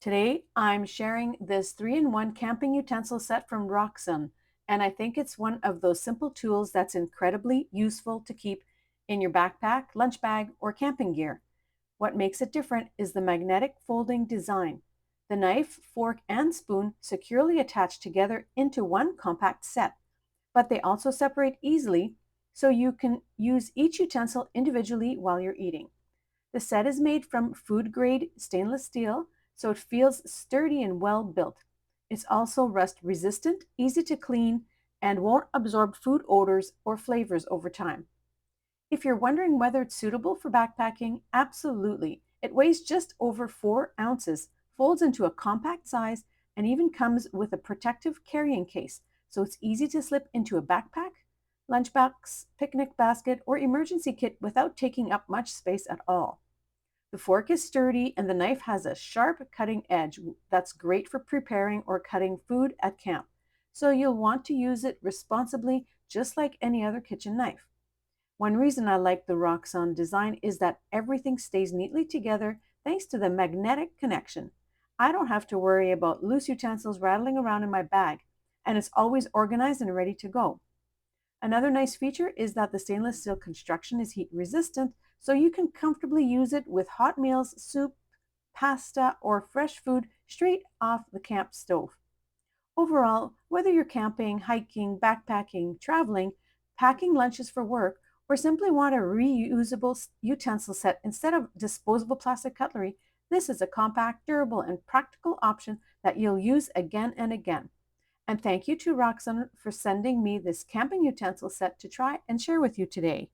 Today, I'm sharing this 3-in-1 camping utensil set from ROXON, and I think it's one of those simple tools that's incredibly useful to keep in your backpack, lunch bag, or camping gear. What makes it different is the magnetic folding design. The knife, fork, and spoon securely attach together into one compact set, but they also separate easily so you can use each utensil individually while you're eating. The set is made from food grade stainless steel, so it feels sturdy and well built. It's also rust resistant, easy to clean, and won't absorb food odors or flavors over time. If you're wondering whether it's suitable for backpacking, absolutely. It weighs just over 4 ounces, folds into a compact size, and even comes with a protective carrying case, so it's easy to slip into a backpack, lunchbox, picnic basket, or emergency kit without taking up much space at all. The fork is sturdy and the knife has a sharp cutting edge that's great for preparing or cutting food at camp. So you'll want to use it responsibly just like any other kitchen knife. One reason I like the Roxon design is that everything stays neatly together thanks to the magnetic connection. I don't have to worry about loose utensils rattling around in my bag, and it's always organized and ready to go. Another nice feature is that the stainless steel construction is heat resistant, so you can comfortably use it with hot meals, soup, pasta, or fresh food straight off the camp stove. Overall, whether you're camping, hiking, backpacking, traveling, packing lunches for work, or simply want a reusable utensil set instead of disposable plastic cutlery, this is a compact, durable, and practical option that you'll use again and again. And thank you to Roxanne for sending me this camping utensil set to try and share with you today.